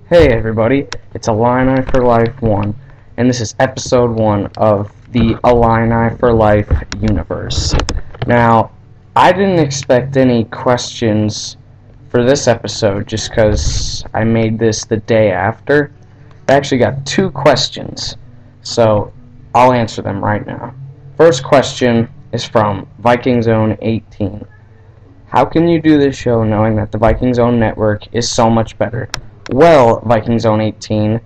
Hey everybody, it's Illini4life 1, and this is episode 1 of the Illini4life Universe. Now, I didn't expect any questions for this episode just because I made this the day after. I actually got 2 questions, so I'll answer them right now. First question is from Viking Zone 18. How can you do this show knowing that the Viking Zone network is so much better? Well, Viking Zone 18,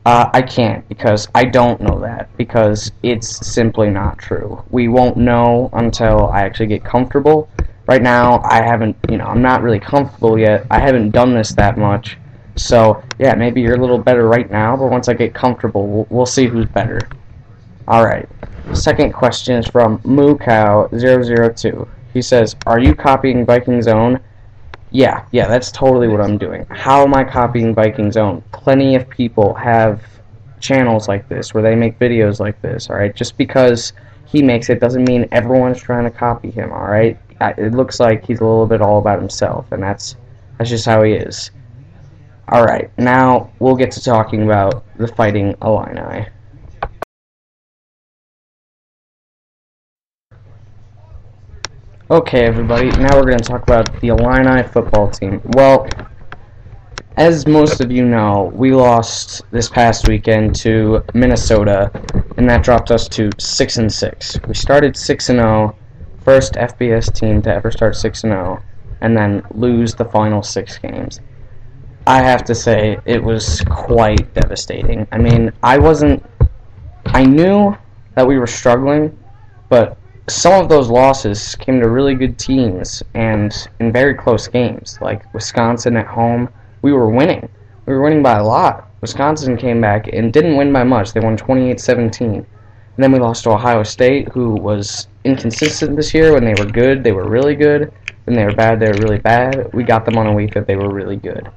I can't because I don't know that because it's simply not true. We won't know until I actually get comfortable. Right now, I haven't, I'm not really comfortable yet. I haven't done this that much. So, yeah, maybe you're a little better right now, but once I get comfortable, we'll see who's better. Alright, second question is from MooCow002. He says, are you copying Viking Zone? Yeah, that's totally what I'm doing. How am I copying Viking Zone? Plenty of people have channels like this where they make videos like this, alright? Just because he makes it doesn't mean everyone's trying to copy him, alright? It looks like he's a little bit all about himself, and that's just how he is. Alright, now we'll get to talking about the Fighting Illini. Okay, everybody, now we're going to talk about the Illini football team. Well, as most of you know, we lost this past weekend to Minnesota, and that dropped us to 6-6. We started 6-0, first FBS team to ever start 6-0, and then lose the final 6 games. I have to say, it was quite devastating. I mean, I knew that we were struggling, but some of those losses came to really good teams and in very close games. Like Wisconsin at home, we were winning. We were winning by a lot. Wisconsin came back and didn't win by much. They won 28-17. And then we lost to Ohio State, who was inconsistent this year. When they were good, they were really good. When they were bad, they were really bad. We got them on a week that they were really good.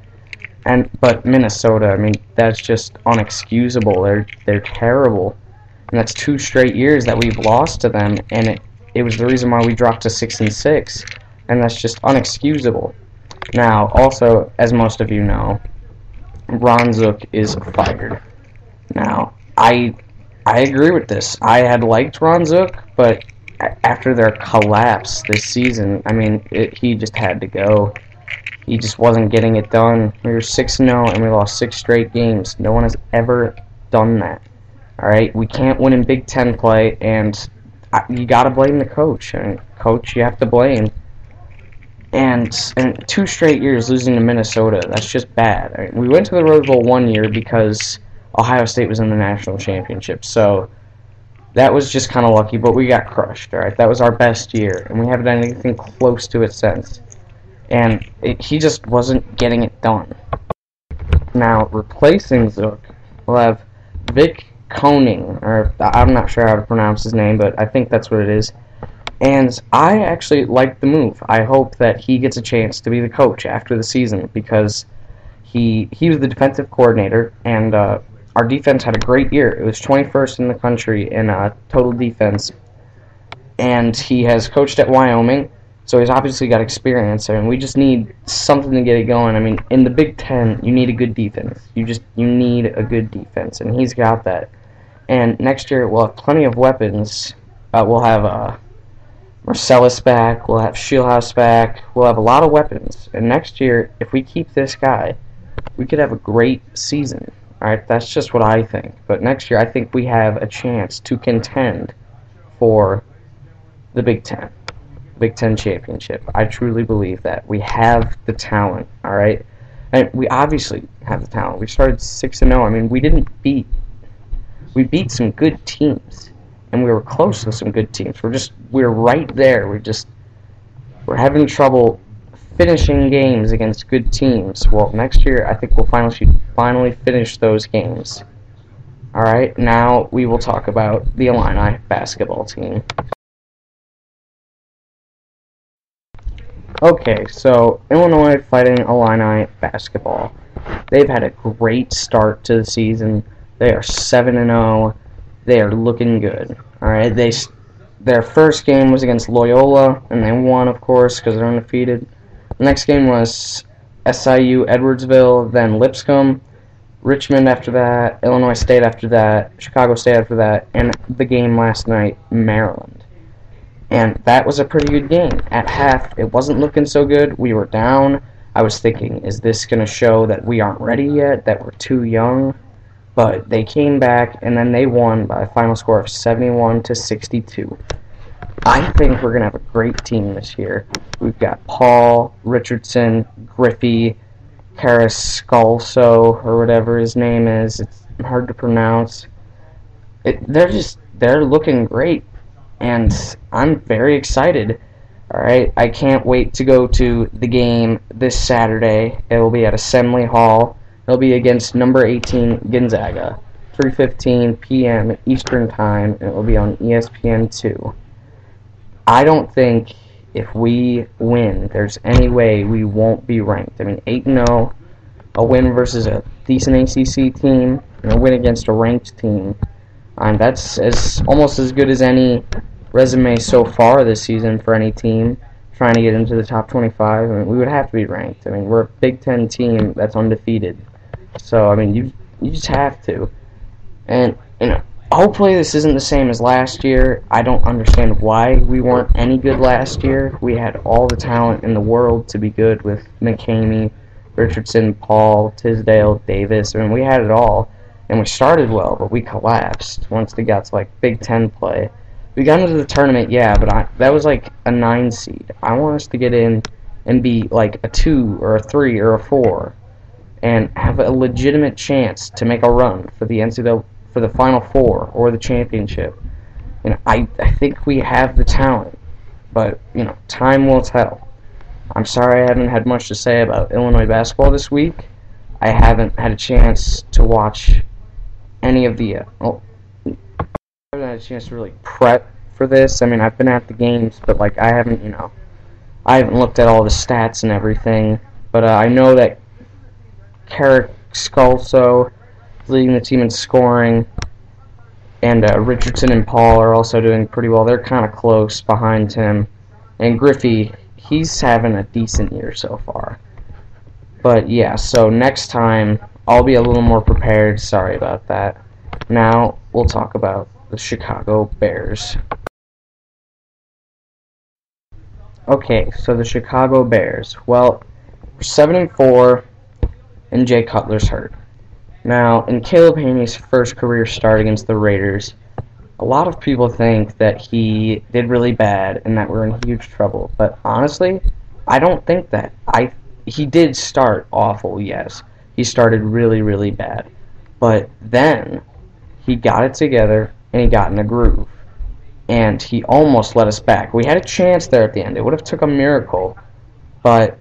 But Minnesota, I mean, that's just unexcusable. They're terrible. And that's 2 straight years that we've lost to them, and it was the reason why we dropped to 6-6, and that's just unexcusable. Now, also, as most of you know, Ron Zook is fired. Now, I agree with this. I had liked Ron Zook, but after their collapse this season, I mean, he just had to go. He just wasn't getting it done. We were 6-0, and we lost 6 straight games. No one has ever done that. Alright, we can't win in Big Ten play, and you gotta blame the coach. I mean, coach, you have to blame. And 2 straight years losing to Minnesota, that's just bad. I mean, we went to the Rose Bowl 1 year because Ohio State was in the national championship, so that was just kind of lucky, but we got crushed, alright? That was our best year, and we haven't done anything close to it since. And he just wasn't getting it done. Now, replacing Zook, we'll have Vic Koning, or I'm not sure how to pronounce his name, but I think that's what it is. And I actually like the move. I hope that he gets a chance to be the coach after the season because he was the defensive coordinator, and our defense had a great year. It was 21st in the country in total defense, and he has coached at Wyoming, so he's obviously got experience there, and we just need something to get it going. I mean, in the Big Ten, you need a good defense. You need a good defense, and he's got that. And next year, we'll have plenty of weapons. We'll have Marcellus back. We'll have Shieldhouse back. We'll have a lot of weapons. And next year, if we keep this guy, we could have a great season. Alright, that's just what I think. But next year, I think we have a chance to contend for the Big Ten. Big Ten championship. I truly believe that. We have the talent, alright? And we obviously have the talent. We started 6-0. I mean, we beat some good teams, and we were close to some good teams. We're right there. We're having trouble finishing games against good teams. Well, next year I think we'll finally finish those games. All right, now we will talk about the Illini basketball team. Okay, so Illinois Fighting Illini basketball. They've had a great start to the season. They are 7-0. They are looking good. All right. Their first game was against Loyola, and they won, of course, because they're undefeated. The next game was SIU Edwardsville, then Lipscomb. Richmond after that, Illinois State after that, Chicago State after that, and the game last night, Maryland. And that was a pretty good game. At half, it wasn't looking so good. We were down. I was thinking, is this going to show that we aren't ready yet, that we're too young? But they came back, and then they won by a final score of 71-62. I think we're going to have a great team this year. We've got Paul, Richardson, Griffey, Carrascalso, or whatever his name is. It's hard to pronounce. They're looking great, and I'm very excited. All right, I can't wait to go to the game this Saturday. It will be at Assembly Hall. It'll be against number 18 Gonzaga, 3:15 p.m. Eastern Time, and it will be on ESPN2. I don't think if we win, there's any way we won't be ranked. I mean, 8-0, a win versus a decent ACC team, and a win against a ranked team. That's almost as good as any resume so far this season for any team trying to get into the top 25. I mean, we would have to be ranked. I mean, we're a Big Ten team that's undefeated. So, I mean, you just have to. And, hopefully this isn't the same as last year. I don't understand why we weren't any good last year. We had all the talent in the world to be good with McCamey, Richardson, Paul, Tisdale, Davis. I mean, we had it all. And we started well, but we collapsed once they got to, Big Ten play. We got into the tournament, yeah, but that was like a 9 seed. I want us to get in and be like a 2 or a 3 or a 4 and have a legitimate chance to make a run for the NCAA, for the Final Four or the championship. And I think we have the talent, but time will tell. I'm sorry I haven't had much to say about Illinois basketball this week. I haven't had a chance to watch any of the I haven't had a chance to really prep for this. I mean, I've been at the games, but I haven't looked at all the stats and everything. But I know that Carrascalso is leading the team in scoring, and Richardson and Paul are also doing pretty well. They're kind of close behind him. And Griffey, he's having a decent year so far. But yeah, so next time I'll be a little more prepared. Sorry about that. Now we'll talk about the Chicago Bears. Okay, so the Chicago Bears. Well, we're 7-4, and Jay Cutler's hurt. Now, in Caleb Hanie's first career start against the Raiders, a lot of people think that he did really bad and that we're in huge trouble. But honestly, I don't think that. He did start awful, yes. He started really, really bad. But then he got it together and he got in a groove. And he almost let us back. We had a chance there at the end. It would have took a miracle. But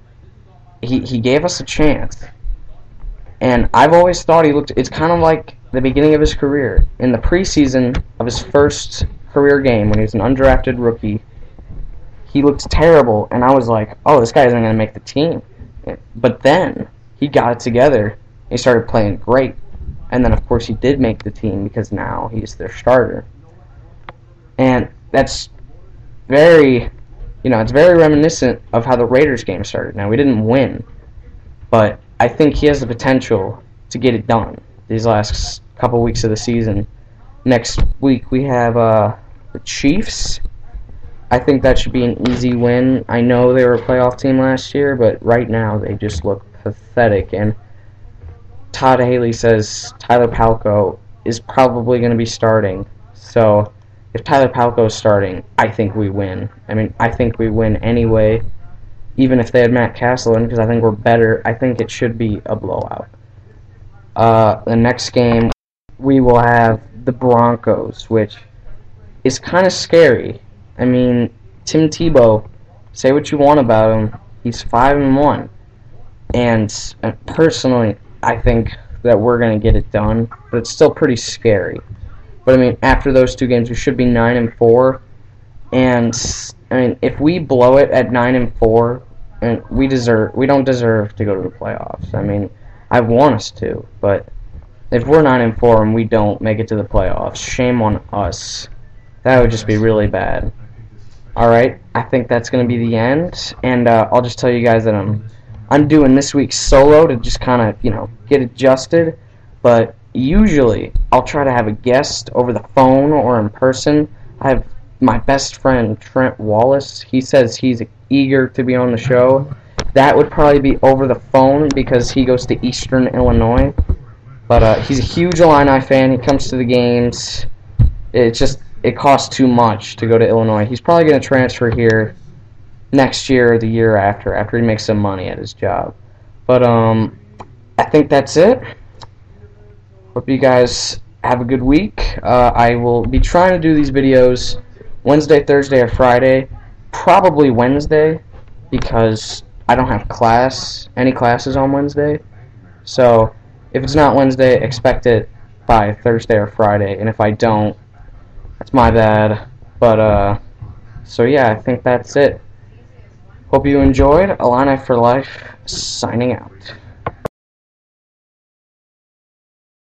he gave us a chance. And I've always thought it's kind of like the beginning of his career. In the preseason of his first career game, when he was an undrafted rookie, he looked terrible. And I was like, oh, this guy isn't going to make the team. But then he got it together. He started playing great. And then, of course, he did make the team because now he's their starter. And that's very, it's very reminiscent of how the Raiders game started. Now, we didn't win, but I think he has the potential to get it done these last couple weeks of the season. Next week, we have the Chiefs. I think that should be an easy win. I know they were a playoff team last year, but right now they just look pathetic. And Todd Haley says Tyler Palko is probably going to be starting. So if Tyler Palko is starting, I think we win. I mean, I think we win anyway, even if they had Matt Castleton, because I think we're better. I think it should be a blowout. The next game, we will have the Broncos, which is kind of scary. I mean, Tim Tebow, say what you want about him, he's 5-1. And personally, I think that we're going to get it done, but it's still pretty scary. But, I mean, after those two games, we should be 9-4. And, I mean, if we blow it at 9-4, and we don't deserve to go to the playoffs. I mean, I want us to, but if we're 9-4 and we don't make it to the playoffs, shame on us. That would just be really bad. Alright, I think that's going to be the end, and I'll just tell you guys that I'm doing this week's solo to just kind of, get adjusted. but usually I'll try to have a guest over the phone or in person. I have my best friend Trent Wallace. He says he's eager to be on the show. That would probably be over the phone because he goes to Eastern Illinois. But he's a huge Illini fan. He comes to the games. It costs too much to go to Illinois. He's probably going to transfer here next year or the year after he makes some money at his job. But I think that's it. Hope you guys have a good week. I will be trying to do these videos Wednesday, Thursday, or Friday. Probably Wednesday because I don't have any classes on Wednesday. So if it's not Wednesday, expect it by Thursday or Friday. And if I don't, that's my bad. But so yeah, I think that's it. Hope you enjoyed. Illini4life signing out.